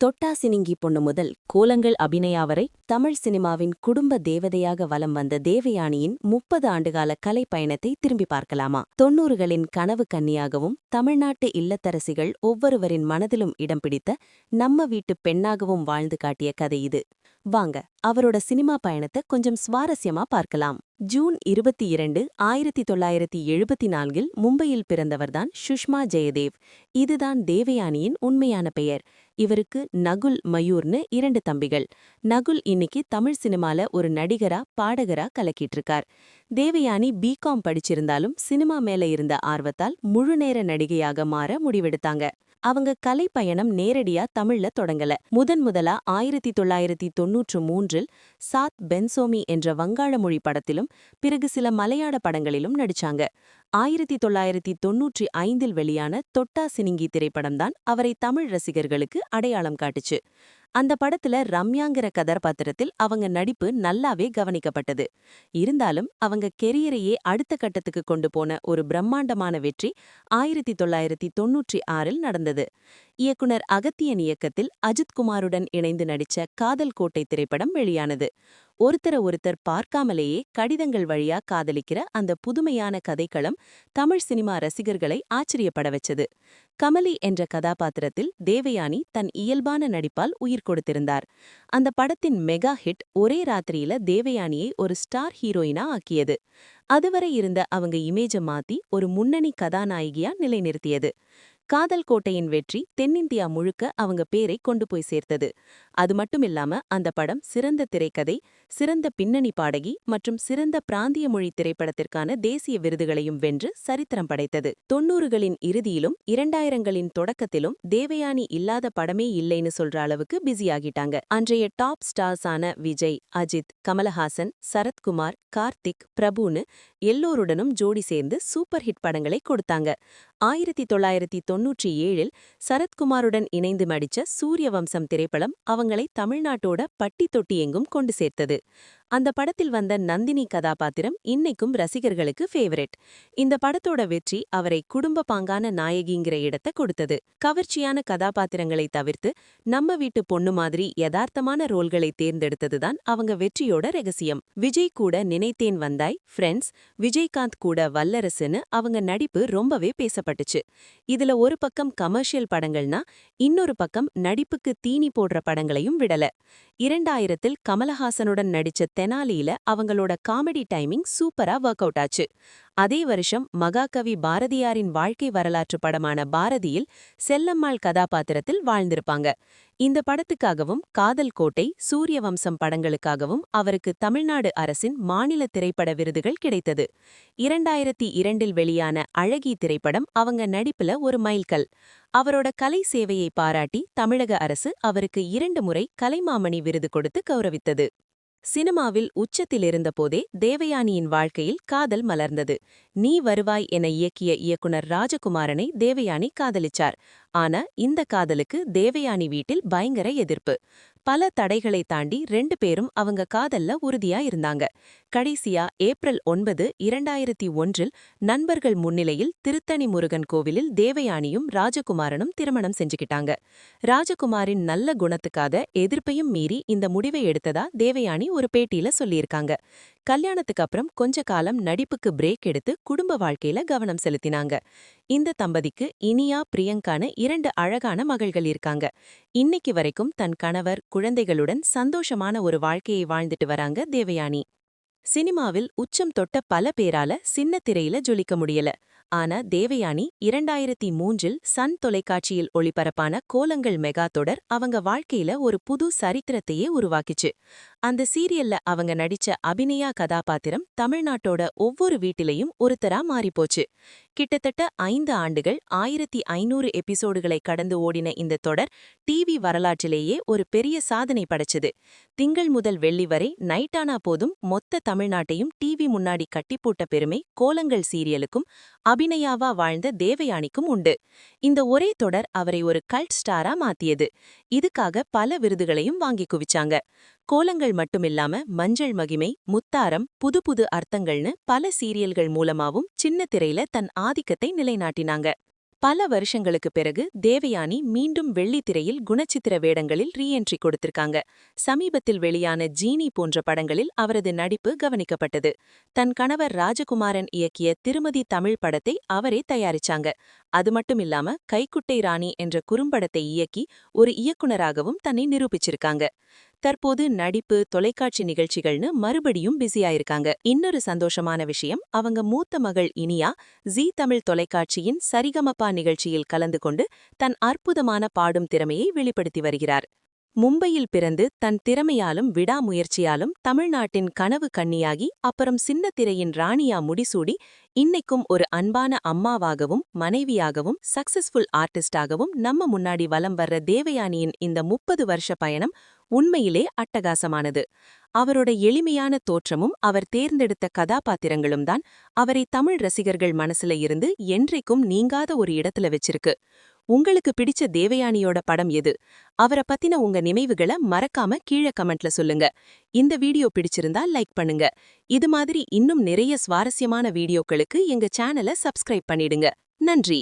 தொட்டா சினிங்கி பொண்ணு முதல் கோலங்கள் அபிநயா வரை தமிழ் சினிமாவின் குடும்ப தேவதையாக வலம் வந்த தேவயானியின் 30 ஆண்டுகால கலை பயணத்தை திரும்பி பார்க்கலாமா? 90களின் கனவு கன்னியாகவும் தமிழ்நாட்டு இல்லத்தரசிகள் ஒவ்வொருவரின் மனதிலும் இடம் பிடித்த நம்ம வீட்டு பெண்ணாகவும் வாழ்ந்து காட்டிய கதை இது. வாங்க அவரோட சினிமா பயணத்தை கொஞ்சம் சுவாரஸ்யமா பார்க்கலாம். ஜூன் 22, 1974 மும்பையில் பிறந்தவர்தான் சுஷ்மா ஜெயதேவ். இதுதான் தேவயானியின் உண்மையான பெயர். இவருக்கு நகுல், மயூர்னு 2 தம்பிகள். நகுல் இன்னைக்கு தமிழ் சினிமால ஒரு நடிகரா பாடகரா கலக்கிட்டு இருக்கார். தேவயானி பிகாம் படிச்சிருந்தாலும் சினிமா மேல இருந்த ஆர்வத்தால் முழுநேர நடிகையாக மாற முடிவெடுத்தாங்க. அவங்க கலை பயணம் நேரடியா தமிழ்ல தொடங்கல. முதலா 1993 சாத் பென்சோமி என்ற வங்காள மொழி படத்திலும் பிறகு சில மலையாள படங்களிலும் நடிச்சாங்க. 1995 வெளியான தொட்டா சினிங்கி திரைப்படம்தான் அவரை தமிழ் ரசிகர்களுக்கு அடையாளம் காட்டுச்சு. அந்த படத்துல ரம்யாங்கிற கதாபாத்திரத்தில் அவங்க நடிப்பு நல்லாவே கவனிக்கப்பட்டது. இருந்தாலும் அவங்க கெரியரையே அடுத்த கட்டத்துக்கு கொண்டு போன ஒரு பிரம்மாண்டமான வெற்றி 1996 நடந்தது. இயக்குனர் அகத்தியன் இயக்கத்தில் அஜித்குமாருடன் இணைந்து நடிச்ச காதல் கோட்டை திரைப்படம் வெளியானது. ஒருத்தர் பார்க்காமலேயே கடிதங்கள் வழியா காதலிக்கிற அந்த புதுமையான கதைக்களம் தமிழ் சினிமா ரசிகர்களை ஆச்சரியப்பட வச்சது. கமலி என்ற கதாபாத்திரத்தில் தேவயானி தன் இயல்பான நடிப்பால் உயிர் கொடுத்திருந்தார். அந்த படத்தின் மெகா ஹிட் ஒரே ராத்திரியில தேவயானியை ஒரு ஸ்டார் ஹீரோயினா ஆக்கியது. அதுவரை இருந்த அவங்க இமேஜ மாத்தி ஒரு முன்னணி கதாநாயகியா நிலைநிறுத்தியது. காதல் கோட்டையின் வெற்றி தென்னிந்தியா முழுக்க அவங்க பேரை கொண்டு போய் சேர்த்தது. அது மட்டுமில்லாம அந்த படம் சிறந்த திரைக்கதை, சிறந்த பின்னணி பாடகி மற்றும் சிறந்த பிராந்திய மொழி திரைப்படத்திற்கான தேசிய விருதுகளையும் வென்று சரித்திரம் படைத்தது. 90களின் இறுதியிலும் 2000களின் தொடக்கத்திலும் தேவயானி இல்லாத படமே இல்லைன்னு சொல்ற அளவுக்கு பிஸியாகிட்டாங்க. அன்றைய டாப் ஸ்டார்ஸான விஜய், அஜித், கமலஹாசன், சரத்குமார், கார்த்திக், பிரபுன்னு எல்லோருடனும் ஜோடி சேர்ந்து சூப்பர் ஹிட் படங்களை கொடுத்தாங்க. 1997 சரத்குமாருடன் இணைந்து நடிச்ச சூரியவம்சம் திரைப்படம் அவங்களை தமிழ்நாட்டோட பட்டி தொட்டி எங்கும் கொண்டு சேர்த்தது. அந்த படத்தில் வந்த நந்தினி கதாபாத்திரம் இன்னைக்கும் ரசிகர்களுக்கு ஃபேவரெட். இந்த படத்தோட வெற்றி அவரை குடும்ப பாங்கான நாயகிங்கிற இடத்தை கொடுத்தது. கவர்ச்சியான கதாபாத்திரங்களை தவிர்த்து நம்ம வீட்டு பொண்ணு மாதிரி யதார்த்தமான ரோல்களை தேர்ந்தெடுத்ததுதான் அவங்க வெற்றியோட ரகசியம். விஜய் கூட நினைத்தேன் வந்தாய், ஃப்ரெண்ட்ஸ், விஜயகாந்த் கூட வல்லரசுன்னு அவங்க நடிப்பு ரொம்பவே பேசப்பட்டுச்சு. இதுல ஒரு பக்கம் கமர்ஷியல் படங்கள்னா இன்னொரு பக்கம் நடிப்புக்கு தீனி போடுற படங்களையும் விடல. 2000 கமலஹாசனுடன் நடிச்ச தெனாலியில அவங்களோட காமெடி டைமிங் சூப்பரா ஒர்க் அவுட் ஆச்சு. அதே வருஷம் மகாகவி பாரதியாரின் வாழ்க்கை வரலாற்று படமான பாரதியில் செல்லம்மாள் கதாபாத்திரத்தில் வாழ்ந்திருப்பாங்க. இந்த படத்துக்காகவும் காதல் கோட்டை, சூரியவம்சம் படங்களுக்காகவும் அவருக்கு தமிழ்நாடு அரசின் மாநில திரைப்பட விருதுகள் கிடைத்தது. 2002 வெளியான அழகி திரைப்படம் அவங்க நடிப்புல ஒரு மைல்கல். அவரோட கலை சேவையை பாராட்டி தமிழக அரசு அவருக்கு 2 முறை கலைமாமணி விருது கொடுத்து கௌரவித்தது. சினிமாவில் உச்சத்தில் இருந்தபோதே தேவயானியின் வாழ்க்கையில் காதல் மலர்ந்தது. நீ வருவாய் என இயக்கிய இயக்குனர் ராஜகுமாரனை தேவயானி காதலிச்சார். ஆனா இந்த காதலுக்கு தேவயானி வீட்டில் பயங்கர எதிர்ப்பு. பல தடைகளை தாண்டி 2 பேரும் அவங்க காதல்ல உறுதியா இருந்தாங்க. கடைசியா ஏப்ரல் 9, 2001 நண்பர்கள் முன்னிலையில் திருத்தணி முருகன் கோவிலில் தேவயானியும் ராஜகுமாரனும் திருமணம் செஞ்சுக்கிட்டாங்க. ராஜகுமாரின் நல்ல குணத்துக்காக எதிர்ப்பையும் மீறி இந்த முடிவை எடுத்ததா தேவயானி ஒரு பேட்டியில சொல்லியிருக்காங்க. கல்யாணத்துக்கு அப்புறம் கொஞ்ச காலம் நடிப்புக்கு பிரேக் எடுத்து குடும்ப வாழ்க்கையில கவனம் செலுத்தினாங்க. இந்த தம்பதிக்கு இனியா, பிரியங்கான 2 அழகான மகள்கள் இருக்காங்க. இன்னைக்கு வரைக்கும் தன் கணவர், குழந்தைகளுடன் சந்தோஷமான ஒரு வாழ்க்கையை வாழ்ந்துட்டு வராங்க தேவயானி. சினிமாவில் உச்சம் தொட்ட பல பேரால சின்ன திரையில ஜொலிக்க முடியல. ஆனா தேவயானி 2003 சன் தொலைக்காட்சியில் ஒளிபரப்பான கோலங்கள் மெகா தொடர் அவங்க வாழ்க்கையில ஒரு புது சரித்திரத்தையே உருவாக்கிச்சு. அந்த சீரியல்ல அவங்க நடிச்ச அபிநயா கதாபாத்திரம் தமிழ்நாட்டோட ஒவ்வொரு வீட்டிலையும் ஒருத்தரா மாறிப்போச்சு. கிட்டத்தட்ட 5 ஆண்டுகள் 1500 எபிசோடுகளை கடந்து ஓடின இந்த தொடர் டிவி வரலாற்றிலேயே ஒரு பெரிய சாதனை படைச்சது. திங்கள் முதல் வெள்ளி வரை நைட்டானா போதும் மொத்த தமிழ்நாட்டையும் டிவி முன்னாடி கட்டிப்போட்ட பெருமை கோலங்கள் சீரியலுக்கும் அபிநயாவா வாழ்ந்த தேவயானிக்கும் உண்டு. இந்த ஒரே தொடர் அவரை ஒரு கல்ட் ஸ்டாரா மாத்தியது. இதுக்காக பல விருதுகளையும் வாங்கி குவிச்சாங்க. கோலங்கள் மட்டுமில்லாம மஞ்சள் மகிமை, முத்தாரம், புது புது அர்த்தங்கள்னு பல சீரியல்கள் மூலமாவும் சின்ன திரையில தன் ஆதிக்கத்தை நிலைநாட்டினாங்க. பல வருஷங்களுக்கு பிறகு தேவயானி மீண்டும் வெள்ளித்திரையில் குணச்சித்திர வேடங்களில் ரீஎன்ட்ரி கொடுத்திருக்காங்க. சமீபத்தில் வெளியான ஜீனி போன்ற படங்களில் அவரது நடிப்பு கவனிக்கப்பட்டது. தன் கணவர் ராஜகுமாரன் இயக்கிய திருமதி தமிழ் படத்தை அவரே தயாரிச்சாங்க. அது மட்டுமில்லாம கைக்குட்டை ராணி என்ற குறும்படத்தை இயக்கி ஒரு இயக்குனராகவும் தன்னை நிரூபிச்சிருக்காங்க. தற்போது நடிப்பு, தொலைக்காட்சி நிகழ்ச்சிகள்னு மறுபடியும் பிஸியாயிருக்காங்க. இன்னொரு சந்தோஷமான விஷயம், அவங்க மூத்த மகள் இனியா ஜீ தமிழ் தொலைக்காட்சியின் சரிகமபா நிகழ்ச்சியில் கலந்து கொண்டு தன் அற்புதமான பாடும் திறமையை வெளிப்படுத்தி வருகிறார். மும்பையில் பிறந்து தன் திறமையாலும் விடாமுயற்சியாலும் தமிழ்நாட்டின் கனவு கன்னியாகி அப்புறம் சின்னத்திரையின் ராணியா முடிசூடி இன்னைக்கும் ஒரு அன்பான அம்மாவாகவும் மனைவியாகவும் சக்சஸ்ஃபுல் ஆர்டிஸ்டாகவும் நம்ம முன்னாடி வலம் வர்ற தேவயானியின் இந்த 30 வருஷ பயணம் உண்மையிலே அட்டகாசமானது. அவரோட எளிமையான தோற்றமும் அவர் தேர்ந்தெடுத்த கதாபாத்திரங்களும் தான் அவரை தமிழ் ரசிகர்கள் மனசுல இருந்து என்றைக்கும் நீங்காத ஒரு இடத்துல வச்சிருக்கு. உங்களுக்கு பிடிச்ச தேவயானியோட படம் எது? அவரை பத்தின உங்க நினைவுகளை மறக்காம கீழே கமெண்ட்ல சொல்லுங்க. இந்த வீடியோ பிடிச்சிருந்தா லைக் பண்ணுங்க. இது மாதிரி இன்னும் நிறைய சுவாரஸ்யமான வீடியோக்களுக்கு எங்க சேனலை சப்ஸ்கிரைப் பண்ணிடுங்க. நன்றி.